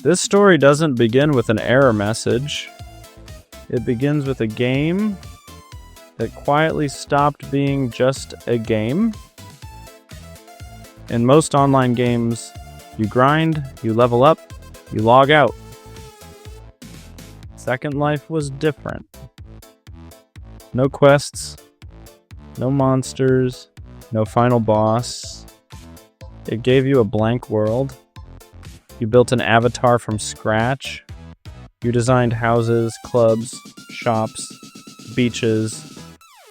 This story doesn't begin with an error message. It begins with a game that quietly stopped being just a game. In most online games, you grind, you level up, you log out. Second Life was different. No quests, no monsters, no final boss. It gave you a blank world. You built an avatar from scratch. You designed houses, clubs, shops, beaches.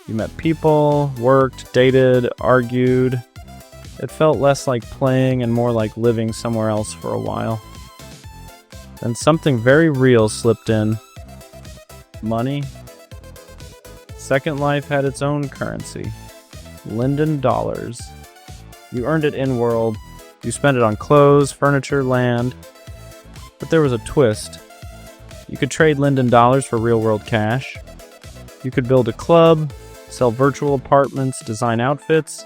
You met people, worked, dated, argued. It felt less like playing and more like living somewhere else for a while. Then something very real slipped in. Money. Second Life had its own currency. Linden dollars. You earned it in-world. You spent it on clothes, furniture, land. But there was a twist. You could trade Linden dollars for real-world cash. You could build a club, sell virtual apartments, design outfits,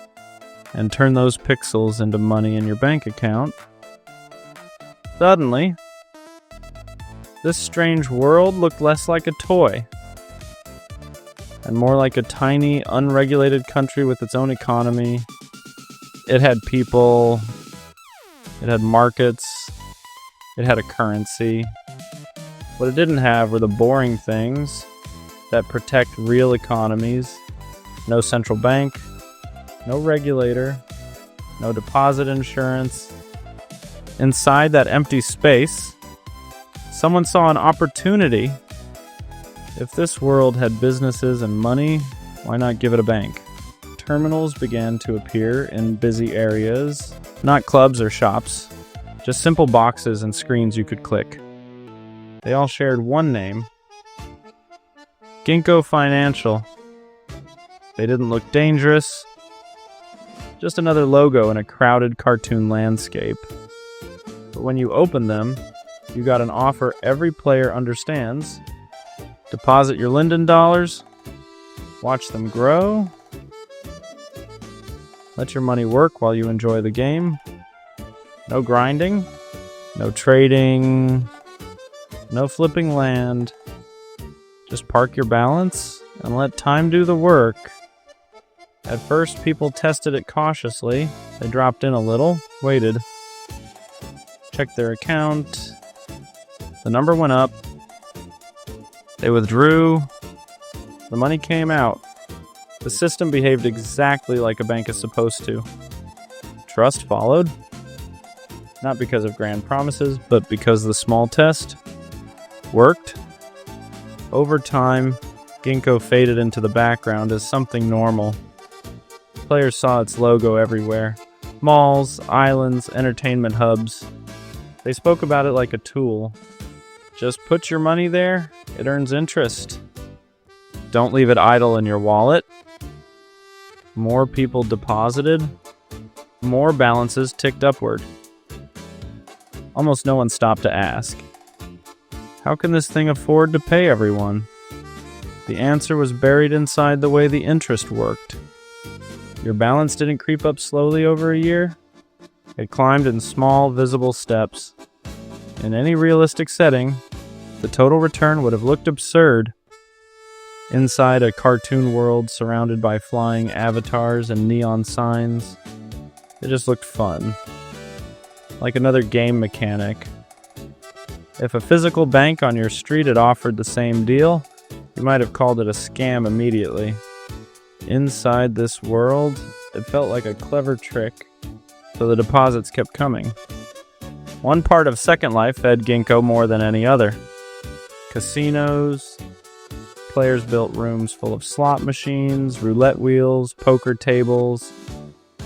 and turn those pixels into money in your bank account. Suddenly, this strange world looked less like a toy and more like a tiny, unregulated country with its own economy. It had people, it had markets, it had a currency. What it didn't have were the boring things that protect real economies. No central bank, no regulator, no deposit insurance. Inside that empty space, someone saw an opportunity. If this world had businesses and money, why not give it a bank? Terminals began to appear in busy areas, not clubs or shops, just simple boxes and screens you could click. They all shared one name, Ginko Financial. They didn't look dangerous, just another logo in a crowded cartoon landscape. But when you opened them, you got an offer every player understands. Deposit your Linden dollars, watch them grow, let your money work while you enjoy the game. No grinding, no trading, no flipping land. Just park your balance and let time do the work. At first, people tested it cautiously. They dropped in a little, waited, checked their account. The number went up. They withdrew. The money came out. The system behaved exactly like a bank is supposed to. Trust followed. Not because of grand promises, but because the small test worked. Over time, Ginko faded into the background as something normal. Players saw its logo everywhere. Malls, islands, entertainment hubs. They spoke about it like a tool. Just put your money there, it earns interest. Don't leave it idle in your wallet. More people deposited. More balances ticked upward. Almost no one stopped to ask, how can this thing afford to pay everyone? The answer was buried inside the way the interest worked. Your balance didn't creep up slowly over a year. It climbed in small, visible steps. In any realistic setting, the total return would have looked absurd. Inside a cartoon world surrounded by flying avatars and neon signs, it just looked fun. Like another game mechanic. If a physical bank on your street had offered the same deal, you might have called it a scam immediately. Inside this world, it felt like a clever trick, so the deposits kept coming. One part of Second Life fed Ginko more than any other. Casinos. Players built rooms full of slot machines, roulette wheels, poker tables.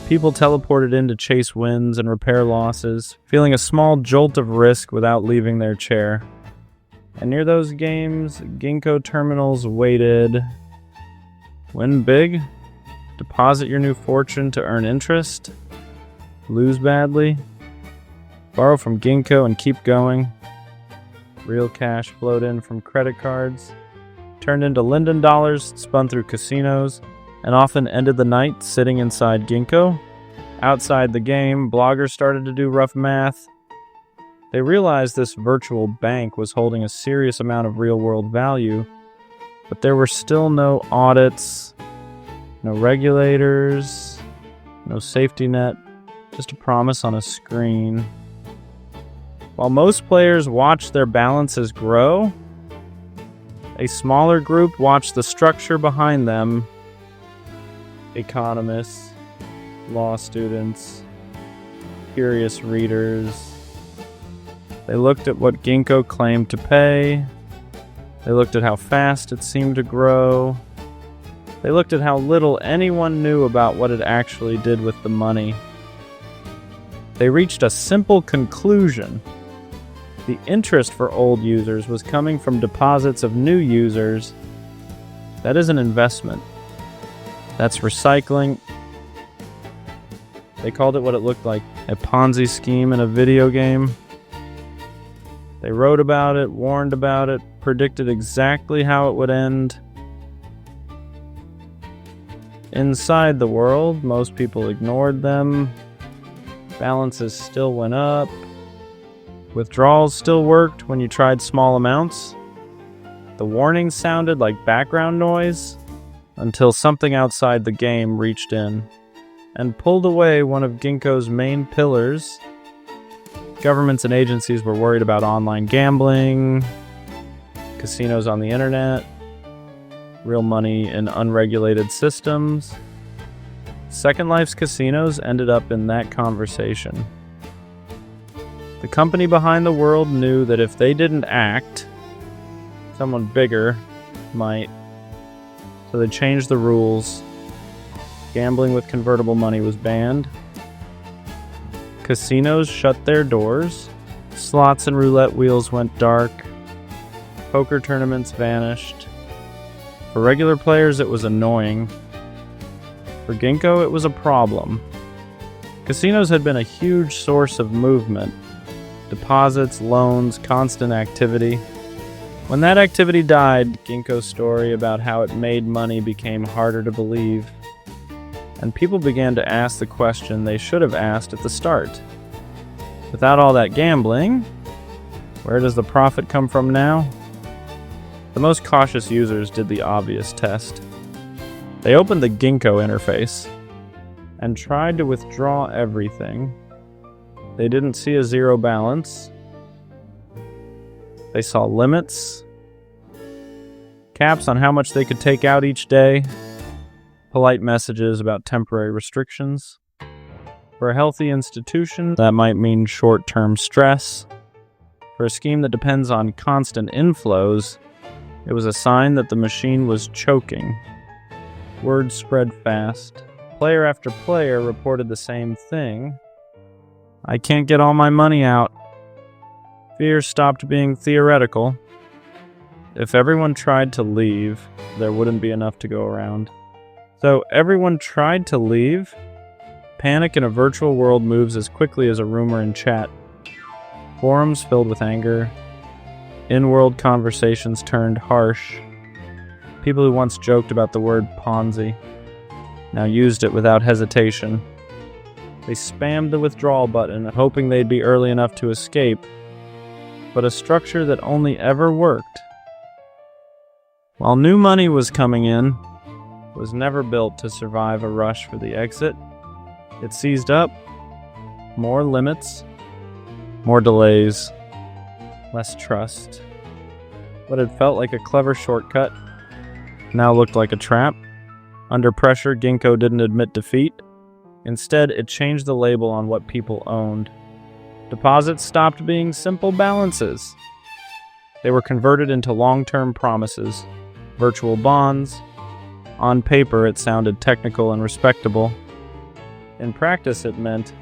People teleported in to chase wins and repair losses, feeling a small jolt of risk without leaving their chair. And near those games, Ginko terminals waited. Win big, deposit your new fortune to earn interest, lose badly, borrow from Ginko and keep going. Real cash flowed in from credit cards, turned into Linden dollars, spun through casinos, and often ended the night sitting inside Ginko. Outside the game, bloggers started to do rough math. They realized this virtual bank was holding a serious amount of real-world value, but there were still no audits, no regulators, no safety net, just a promise on a screen. While most players watched their balances grow, a smaller group watched the structure behind them. Economists, law students, curious readers. They looked at what Ginko claimed to pay. They looked at how fast it seemed to grow. They looked at how little anyone knew about what it actually did with the money. They reached a simple conclusion. The interest for old users was coming from deposits of new users. That is an investment. That's recycling. They called it what it looked like, a Ponzi scheme in a video game. They wrote about it, warned about it, predicted exactly how it would end. Inside the world, most people ignored them. Balances still went up. Withdrawals still worked when you tried small amounts. The warnings sounded like background noise until something outside the game reached in and pulled away one of Ginko's main pillars. Governments and agencies were worried about online gambling, casinos on the internet, real money in unregulated systems. Second Life's casinos ended up in that conversation. The company behind the world knew that if they didn't act, someone bigger might. So they changed the rules. Gambling with convertible money was banned. Casinos shut their doors. Slots and roulette wheels went dark. Poker tournaments vanished. For regular players, it was annoying. For Ginko, it was a problem. Casinos had been a huge source of movement. Deposits, loans, constant activity. When that activity died, Ginko's story about how it made money became harder to believe. And people began to ask the question they should have asked at the start. Without all that gambling, where does the profit come from now? The most cautious users did the obvious test. They opened the Ginko interface and tried to withdraw everything. They didn't see a zero balance. They saw limits, caps on how much they could take out each day, polite messages about temporary restrictions. For a healthy institution, that might mean short-term stress. For a scheme that depends on constant inflows, it was a sign that the machine was choking. Word spread fast. Player after player reported the same thing. I can't get all my money out. Fear stopped being theoretical. If everyone tried to leave, there wouldn't be enough to go around. So everyone tried to leave. Panic in a virtual world moves as quickly as a rumor in chat. Forums filled with anger. In-world conversations turned harsh. People who once joked about the word Ponzi now used it without hesitation. They spammed the withdrawal button, hoping they'd be early enough to escape, but a structure that only ever worked, while new money was coming in, was never built to survive a rush for the exit. It seized up, more limits, more delays, less trust. What had felt like a clever shortcut now looked like a trap. Under pressure, Ginko didn't admit defeat. Instead, it changed the label on what people owned. Deposits stopped being simple balances. They were converted into long-term promises, virtual bonds. On paper, it sounded technical and respectable. In practice, it meant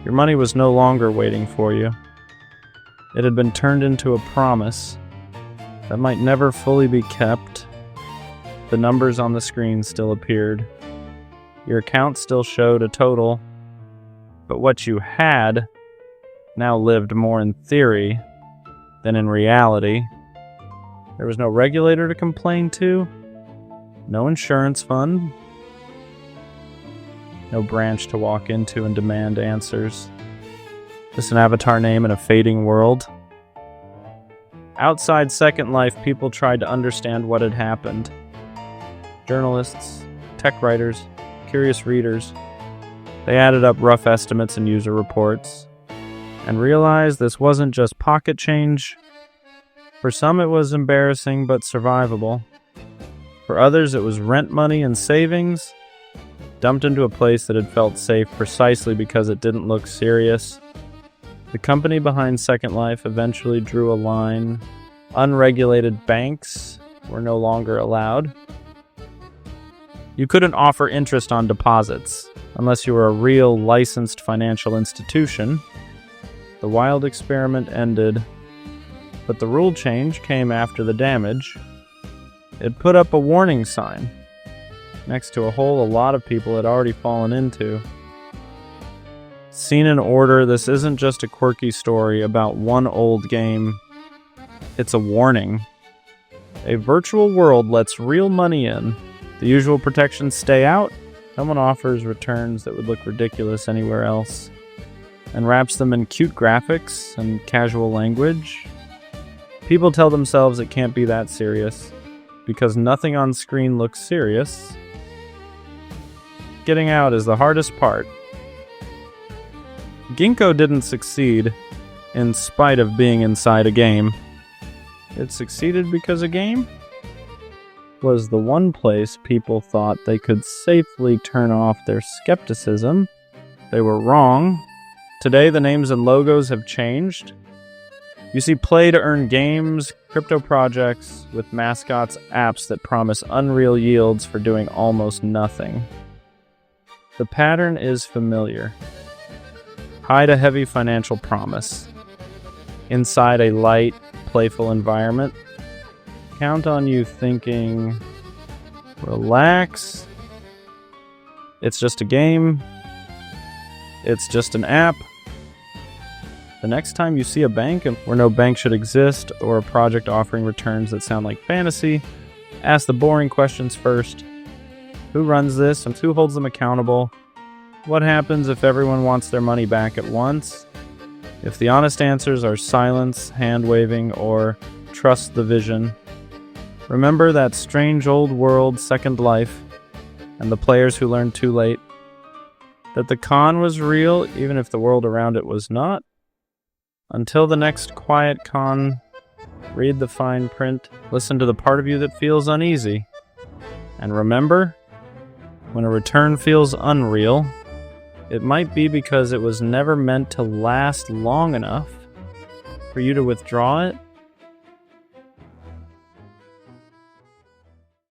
your money was no longer waiting for you. It had been turned into a promise that might never fully be kept. The numbers on the screen still appeared. Your account still showed a total, but what you had now lived more in theory than in reality. There was no regulator to complain to, no insurance fund, no branch to walk into and demand answers. Just an avatar name in a fading world. Outside Second Life, people tried to understand what had happened. Journalists, tech writers, curious readers. They added up rough estimates and user reports and realized this wasn't just pocket change. For some, it was embarrassing but survivable. For others, it was rent money and savings, dumped into a place that had felt safe precisely because it didn't look serious. The company behind Second Life eventually drew a line. Unregulated banks were no longer allowed. You couldn't offer interest on deposits unless you were a real licensed financial institution. The wild experiment ended, but the rule change came after the damage. It put up a warning sign next to a hole a lot of people had already fallen into. Seen in order, this isn't just a quirky story about one old game. It's a warning. A virtual world lets real money in. The usual protections stay out. Someone offers returns that would look ridiculous anywhere else and wraps them in cute graphics and casual language. People tell themselves it can't be that serious because nothing on screen looks serious. Getting out is the hardest part. Ginko didn't succeed in spite of being inside a game. It succeeded because a game was the one place people thought they could safely turn off their skepticism. They were wrong. Today, the names and logos have changed. You see play-to-earn games, crypto projects with mascots, apps that promise unreal yields for doing almost nothing. The pattern is familiar. Hide a heavy financial promise. Inside a light, playful environment, count on you thinking, relax, it's just a game, it's just an app. The next time you see a bank where no bank should exist or a project offering returns that sound like fantasy, ask the boring questions first. Who runs this and who holds them accountable? What happens if everyone wants their money back at once? If the honest answers are silence, hand-waving, or trust the vision, remember that strange old world, Second Life, and the players who learned too late, that the con was real even if the world around it was not. Until the next quiet con, read the fine print, listen to the part of you that feels uneasy, and remember, when a return feels unreal, it might be because it was never meant to last long enough for you to withdraw it